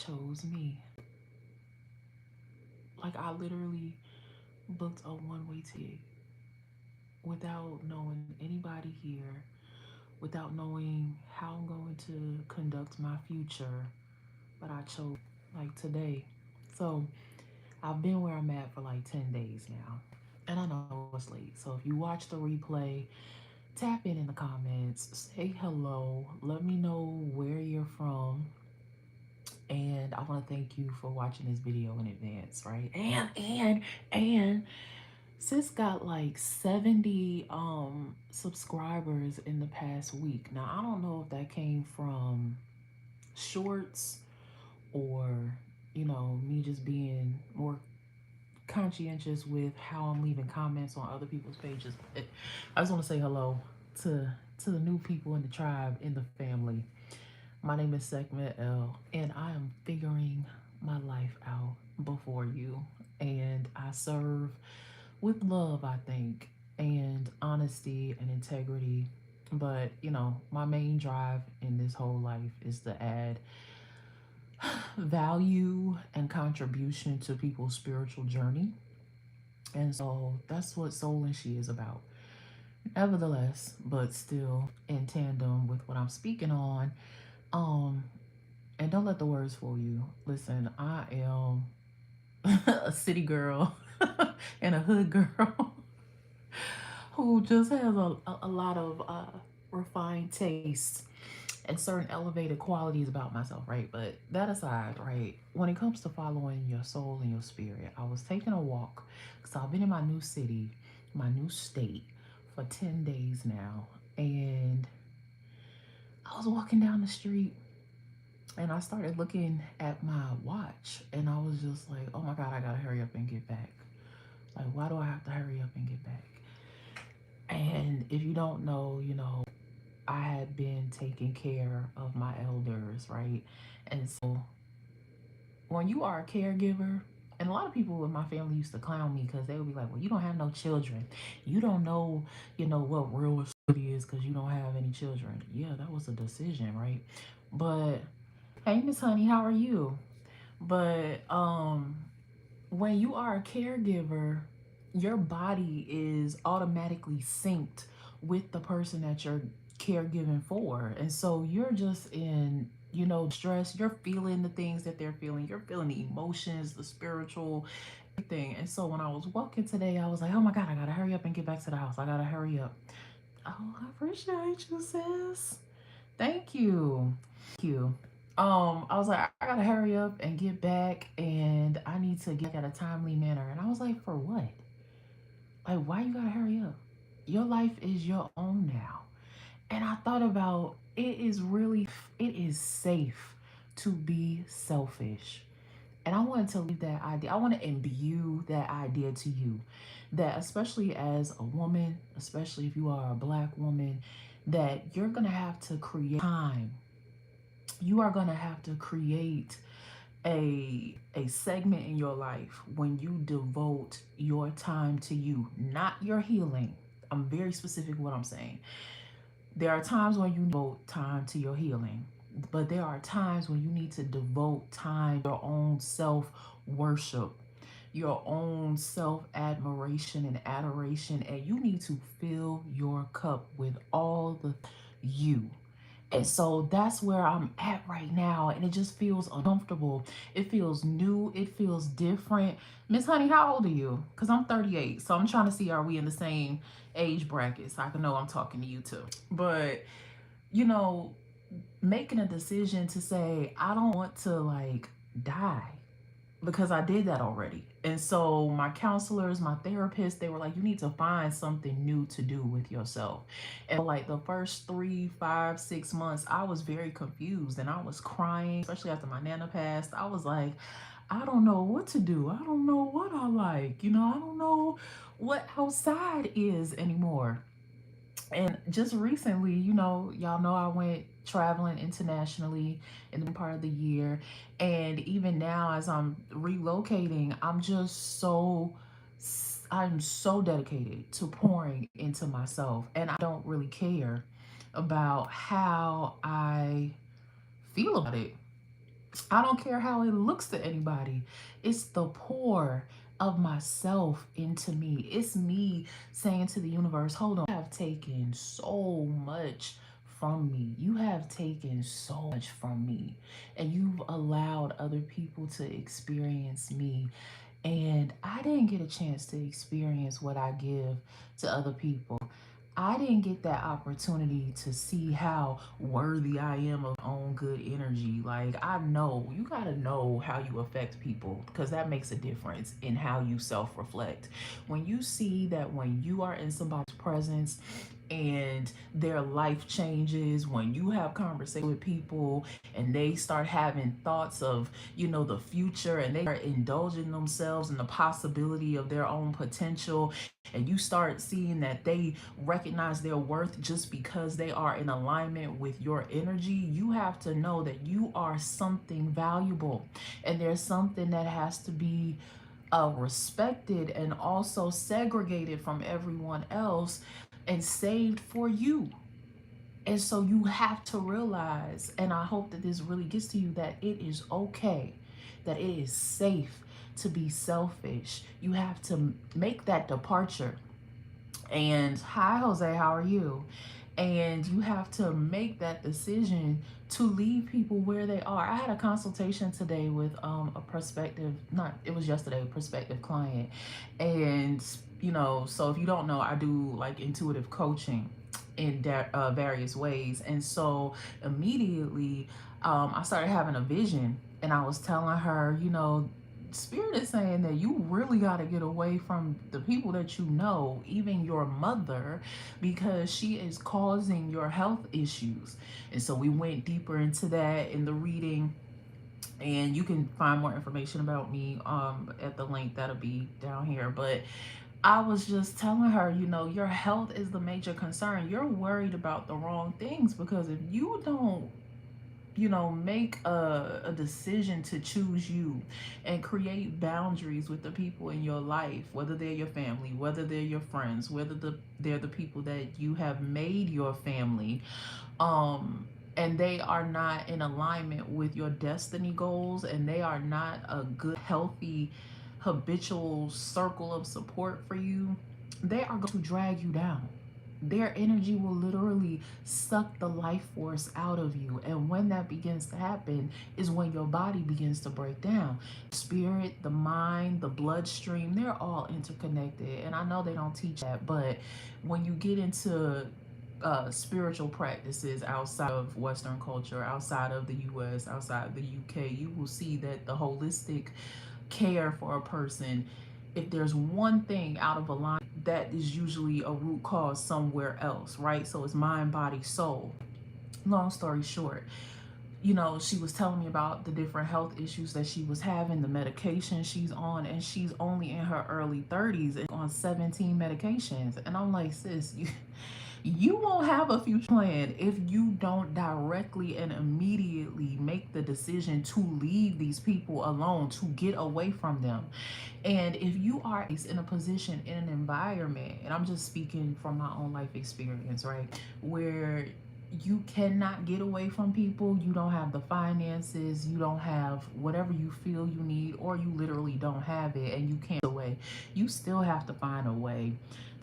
chose me. Like, I literally booked a one-way ticket without knowing anybody here, without knowing how I'm going to conduct my future. But I chose like today. So I've been where I'm at for like 10 days now. And I know it's late. So if you watch the replay, tap in the comments, say hello, let me know where you're from. And I want to thank you for watching this video in advance, right? And sis got like 70 subscribers in the past week. Now I don't know if that came from shorts or me just being more conscientious with how I'm leaving comments on other people's pages. I just want to say hello to the new people in the tribe, in the family. My name is Sekhmet and I am figuring my life out before you. And I serve with love, I think, and honesty and integrity. But, my main drive in this whole life is to add value and contribution to people's spiritual journey. And so that's what Soul and She is about. Nevertheless, but still in tandem with what I'm speaking on, um, and don't let the words fool you. Listen, I am a city girl and a hood girl who just has a lot of refined tastes and certain elevated qualities about myself, right? But that aside, right, when it comes to following your soul and your spirit, I was taking a walk because I've been in my new city, my new state for 10 days now. And I was walking down the street and I started looking at my watch and I was just like, oh my God, I gotta hurry up and get back. Like, why do I have to hurry up and get back? And if you don't know, I had been taking care of my elders, right? And so when you are a caregiver, and a lot of people in my family used to clown me because they would be like, well, you don't have no children. You don't know, what real responsibility is because you don't have any children. Yeah, that was a decision, right? But hey, Miss Honey, how are you? But when you are a caregiver, your body is automatically synced with the person that you're caregiving for. And so you're just in, stress. You're feeling the things that they're feeling. You're feeling the emotions, the spiritual, everything. And so when I was walking today, I was like, oh my God, I gotta hurry up and get back to the house. I gotta hurry up. Oh, I appreciate you, sis. Thank you. Thank you. I was like, I gotta hurry up and get back, and I need to get back at a timely manner. And I was like, for what? Like, why you gotta hurry up? Your life is your own now. And I thought about it is safe to be selfish. And I wanted to leave that idea, I want to imbue that idea to you that, especially as a woman, especially if you are a Black woman, that you're gonna have to create time. You are gonna have to create a segment in your life when you devote your time to you, not your healing. I'm very specific what I'm saying. There are times when you devote time to your healing, but there are times when you need to devote time to your own self worship, your own self admiration and adoration, and you need to fill your cup with all the you. And so that's where I'm at right now. And it just feels uncomfortable. It feels new. It feels different. Miss Honey, how old are you? Because I'm 38. So I'm trying to see, are we in the same age bracket so I can know I'm talking to you too. But, you know, making a decision to say, I don't want to like die because I did that already. And so my counselors, my therapists, they were like, you need to find something new to do with yourself. And like the first 3, 5, 6 months, I was very confused and I was crying, especially after my nana passed. I was like, I don't know what to do. I don't know what I like. I don't know what outside is anymore. And just recently, y'all know I went traveling internationally in the part of the year. And even now, as I'm relocating, I'm so dedicated to pouring into myself. And I don't really care about how I feel about it. I don't care how it looks to anybody. It's the pour of myself into me. It's me saying to the universe, hold on, you have taken so much from me. You have taken so much from me. And you've allowed other people to experience me. And I didn't get a chance to experience what I give to other people. I didn't get that opportunity to see how worthy I am of my own good energy. Like, I know you got to know how you affect people because that makes a difference in how you self reflect. When you see that when you are in somebody's presence, and their life changes when you have conversation with people and they start having thoughts of the future, and they are indulging themselves in the possibility of their own potential, and you start seeing that they recognize their worth just because they are in alignment with your energy, you have to know that you are something valuable, and there's something that has to be respected and also segregated from everyone else and saved for you. And so you have to realize, and I hope that this really gets to you, that it is okay, that it is safe to be selfish. You have to make that departure. And hi, Jose, how are you? And you have to make that decision to leave people where they are. I had a consultation today with a prospective, not, it was yesterday, a prospective client. And, so if you don't know, I do like intuitive coaching in various ways. And so immediately I started having a vision, and I was telling her, Spirit is saying that you really got to get away from the people that you know, even your mother, because she is causing your health issues. And so we went deeper into that in the reading, and you can find more information about me at the link that'll be down here. But I was just telling her, your health is the major concern. You're worried about the wrong things, because if you don't make a decision to choose you and create boundaries with the people in your life, whether they're your family, whether they're your friends, whether they're the people that you have made your family, and they are not in alignment with your destiny goals, and they are not a good, healthy, habitual circle of support for you, they are going to drag you down. Their energy will literally suck the life force out of you. And when that begins to happen is when your body begins to break down. Spirit, the mind, the bloodstream, they're all interconnected. And I know they don't teach that, but when you get into spiritual practices outside of Western culture, outside of the US, outside of the UK, you will see that the holistic care for a person, if there's one thing out of alignment, that is usually a root cause somewhere else, right? So it's mind, body, soul. Long story short, she was telling me about the different health issues that she was having, the medication she's on, and she's only in her early 30s and on 17 medications. And I'm like, sis, you won't have a future plan if you don't directly and immediately make the decision to leave these people alone, to get away from them. And if you are in a position, in an environment, and I'm just speaking from my own life experience, right, where you cannot get away from people, you don't have the finances, you don't have whatever you feel you need, or you literally don't have it and you can't away, you still have to find a way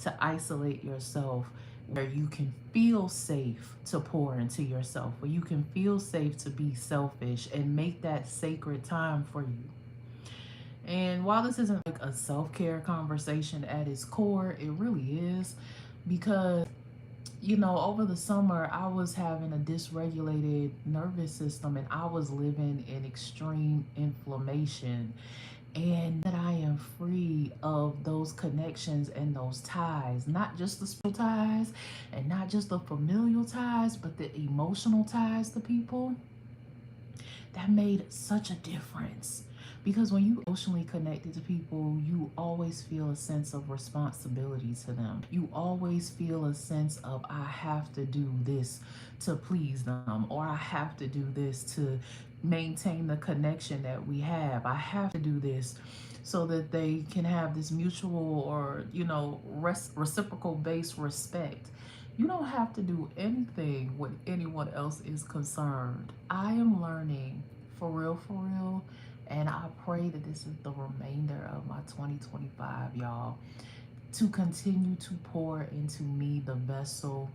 to isolate yourself where you can feel safe to pour into yourself, where you can feel safe to be selfish and make that sacred time for you. And while this isn't like a self-care conversation at its core, it really is, because over the summer, I was having a dysregulated nervous system, and I was living in extreme inflammation. And that I am free of those connections and those ties, not just the spiritual ties and not just the familial ties, but the emotional ties to people. That made such a difference. Because when you emotionally connected to people, you always feel a sense of responsibility to them. You always feel a sense of, I have to do this to please them, or I have to do this to maintain the connection that we have. I have to do this so that they can have this mutual or, reciprocal based respect. You don't have to do anything when anyone else is concerned. I am learning for real, for real. And I pray that this is the remainder of my 2025, y'all, to continue to pour into me, the vessel,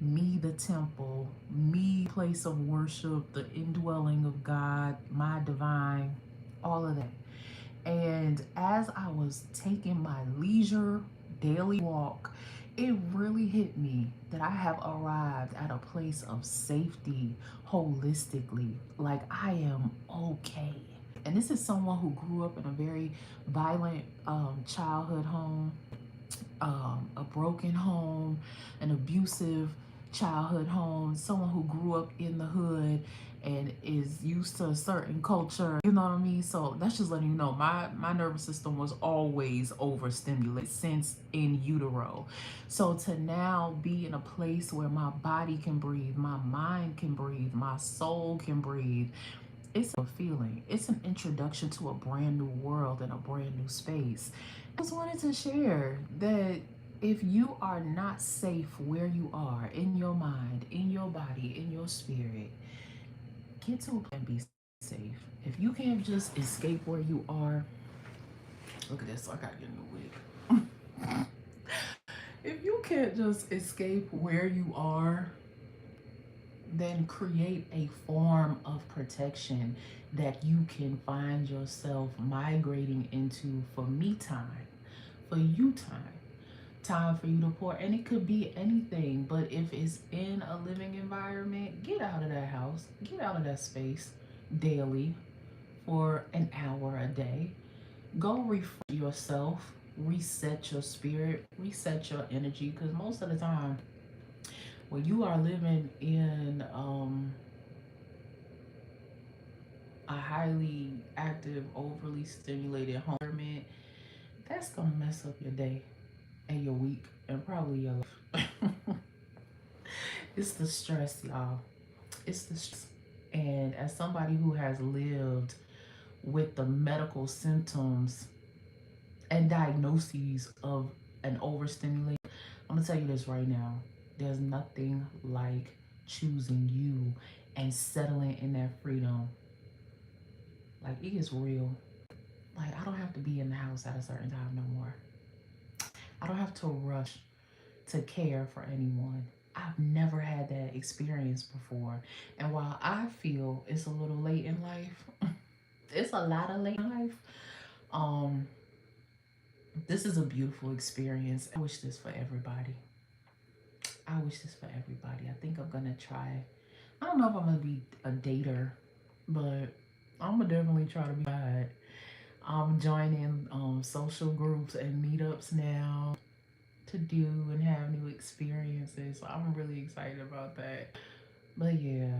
me, the temple, me, place of worship, the indwelling of God, my divine, all of that. And as I was taking my leisure daily walk, it really hit me that I have arrived at a place of safety holistically. Like I am okay. And this is someone who grew up in a very violent childhood home, a broken home, an abusive childhood home, someone who grew up in the hood and is used to a certain culture, you know what I mean? So that's just letting you know my nervous system was always overstimulated since in utero. So to now be in a place where my body can breathe, my mind can breathe, my soul can breathe, it's a feeling. It's an introduction to a brand new world and a brand new space. I just wanted to share that if you are not safe where you are, in your mind, in your body, in your spirit, get to a place and be safe. If you can't just escape where you are, look at this, I gotta get a new wig. If you can't just escape where you are, then create a form of protection that you can find yourself migrating into for me time, for you time for you to pour. And it could be anything, but if it's in a living environment, get out of that house, get out of that space daily for an hour a day. Go refresh yourself, reset your spirit, reset your energy, because most of the time when you are living in a highly active, overly stimulated environment, that's gonna mess up your day and your week and probably your life. It's the stress, y'all. It's the stress. And as somebody who has lived with the medical symptoms and diagnoses of an overstimulation, I'm gonna tell you this right now. There's nothing like choosing you and settling in that freedom. Like it is real. Like I don't have to be in the house at a certain time no more. I don't have to rush to care for anyone. I've never had that experience before. And while I feel it's a little late in life, it's a lot of late in life. Um, this is a beautiful experience. I wish this for everybody. I wish this for everybody. I think I'm gonna try. I don't know if I'm gonna be a dater, but I'm gonna definitely try to be that. I'm joining social groups and meetups now to do and have new experiences. So I'm really excited about that. But yeah,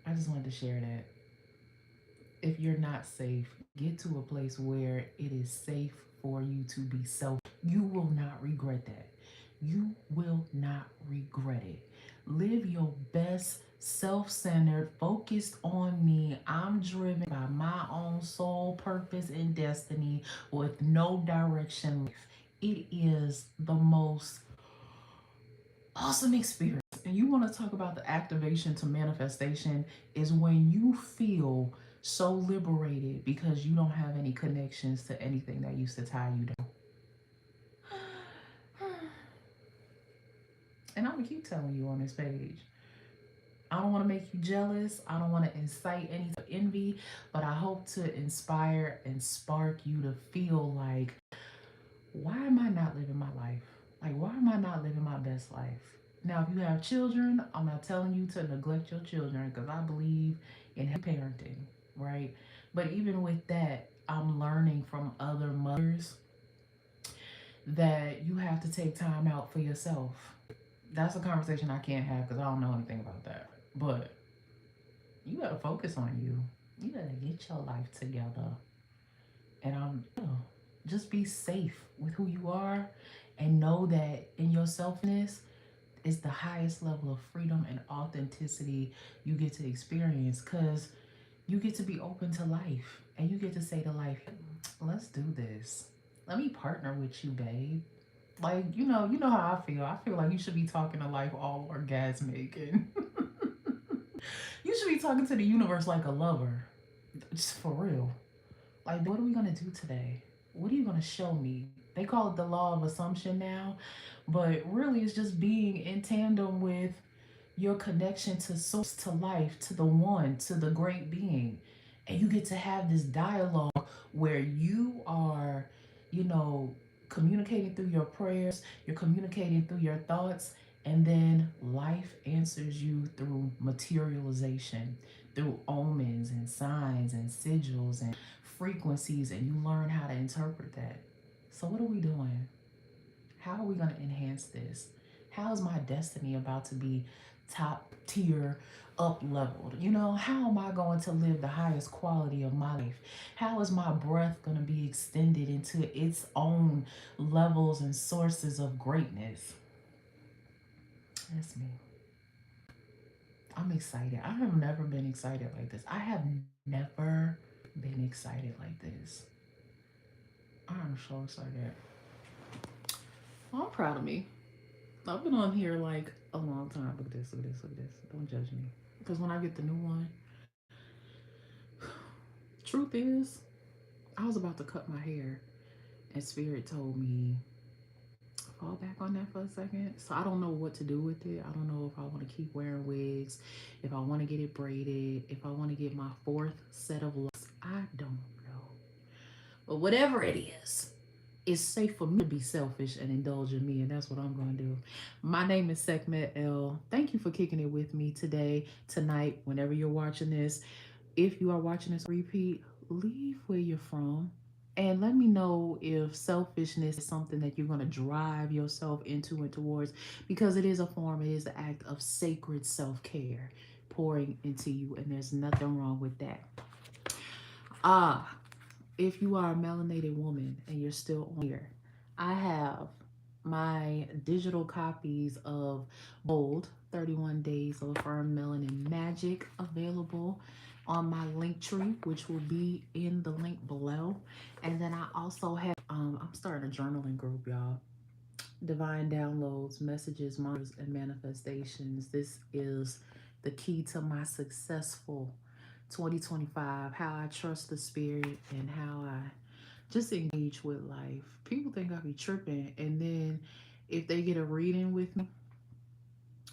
I just wanted to share that. If you're not safe, get to a place where it is safe for you to be self. You will not regret that. You will not regret it. Live your best, self centered, focused on me. I'm driven by my own soul, purpose, and destiny with no direction. It is the most awesome experience. And you want to talk about the activation to manifestation is when you feel so liberated because you don't have any connections to anything that used to tie you down. And I'm gonna keep telling you on this page. I don't want to make you jealous. I don't want to incite any envy, but I hope to inspire and spark you to feel like, why am I not living my life? Like, why am I not living my best life? Now, if you have children, I'm not telling you to neglect your children because I believe in parenting, right? But even with that, I'm learning from other mothers that you have to take time out for yourself. That's a conversation I can't have because I don't know anything about that. But you gotta focus on you. You gotta get your life together. And just be safe with who you are and know that in your selfness is the highest level of freedom and authenticity you get to experience because you get to be open to life and you get to say to life, let's do this. Let me partner with you, babe. Like, you know how I feel. I feel like you should be talking to life all orgasmic and you should be talking to the universe like a lover. Just for real. Like, what are we gonna do today? What are you gonna show me? They call it the law of assumption now, but really it's just being in tandem with your connection to source, to life, to the one, to the great being. And you get to have this dialogue where you are, you know, communicating through your prayers, you're communicating through your thoughts, and then life answers you through materialization, through omens and signs and sigils and frequencies, and you learn how to interpret that. So, what are we doing? How are we going to enhance this? How is my destiny about to be top tier, up leveled? You know, how am I going to live the highest quality of my life? How is my breath going to be extended into its own levels and sources of greatness? That's me. I'm excited. I have never been excited like this. I have never been excited like this. I'm so excited. Well, I'm proud of me. I've been on here like a long time. Look at this, look at this, look at this. Don't judge me. Because when I get the new one, truth is, I was about to cut my hair, and Spirit told me, fall back on that for a second. So I don't know what to do with it. I don't know if I want to keep wearing wigs, if I want to get it braided, if I want to get my fourth set of locks. I don't know. But whatever it is, it's safe for me to be selfish and indulge in me, and that's what I'm going to do. My name is Sekhmet L. Thank you for kicking it with me today, tonight, whenever you're watching this. If you are watching this repeat, leave where you're from. And let me know if selfishness is something that you're going to drive yourself into and towards, because it is a form, it is an act of sacred self care pouring into you, and there's nothing wrong with that. Ah, if you are a melanated woman and you're still on here, I have my digital copies of Bold 31 Days of Affirmed Melanin Magic available on my link tree, which will be in the link below. And then I also have, I'm starting a journaling group, y'all. Divine downloads, messages, mantras, and manifestations. This is the key to my successful 2025, how I trust the spirit and how I just engage with life. People think I be tripping, and then if they get a reading with me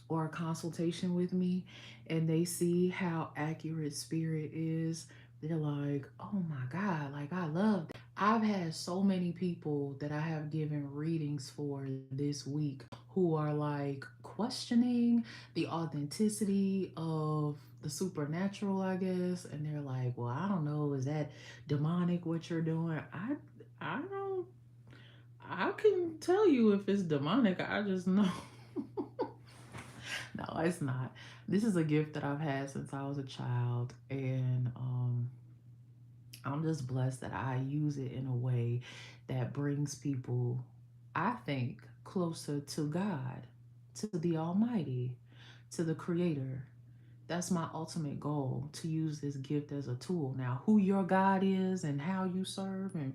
or a consultation with me and they see how accurate spirit is, they're like, oh my God, like I love that. I've had so many people that I have given readings for this week who are like questioning the authenticity of the supernatural, I guess. And they're like, well, I don't know, is that demonic what you're doing? I don't, I can tell you if it's demonic. I just know. No, it's not. This is a gift that I've had since I was a child, and I'm just blessed that I use it in a way that brings people, I think, closer to God, to the Almighty, to the Creator. That's my ultimate goal, to use this gift as a tool. Now, who your God is and how you serve and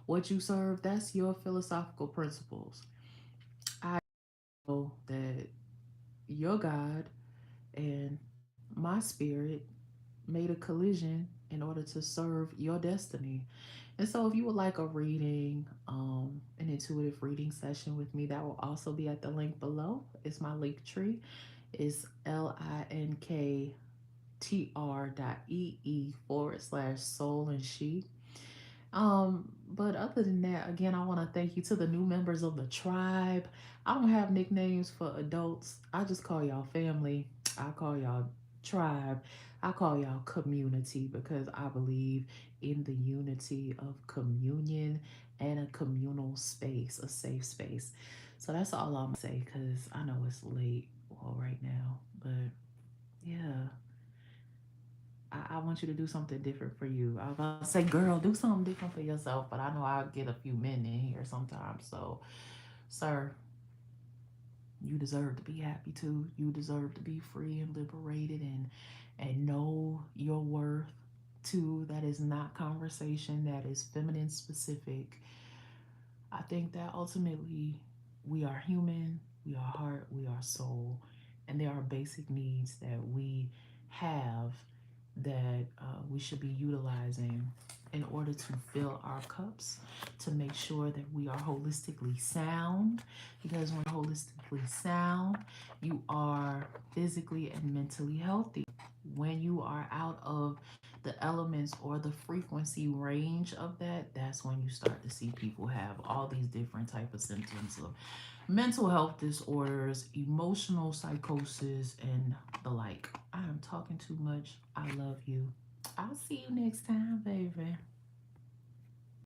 what you serve, that's your philosophical principles. I know that your God and my spirit made a collision in order to serve your destiny. And so, if you would like a reading, an intuitive reading session with me, that will also be at the link below. It's my link tree. It's linktr.ee/soul and she. But other than that, again, I want to thank you to the new members of the tribe. I don't have nicknames for adults. I just call y'all family. I call y'all tribe. I call y'all community because I believe in the unity of communion and a communal space, a safe space. So that's all I'm gonna say because I know it's late, well, right now. But yeah, I want you to do something different for you. I was about to say, girl, do something different for yourself, but I know I'll get a few men in here sometimes. So, sir, you deserve to be happy too. You deserve to be free and liberated and know your worth too. That is not conversation. That is feminine specific. I think that ultimately we are human, we are heart, we are soul, and there are basic needs that we have that we should be utilizing in order to fill our cups, to make sure that we are holistically sound. Because when you're holistically sound, you are physically and mentally healthy. When you are out of the elements or the frequency range of that, that's when you start to see people have all these different type of symptoms of mental health disorders, emotional psychosis, and the like. I am talking too much. I love you. I'll see you next time, baby.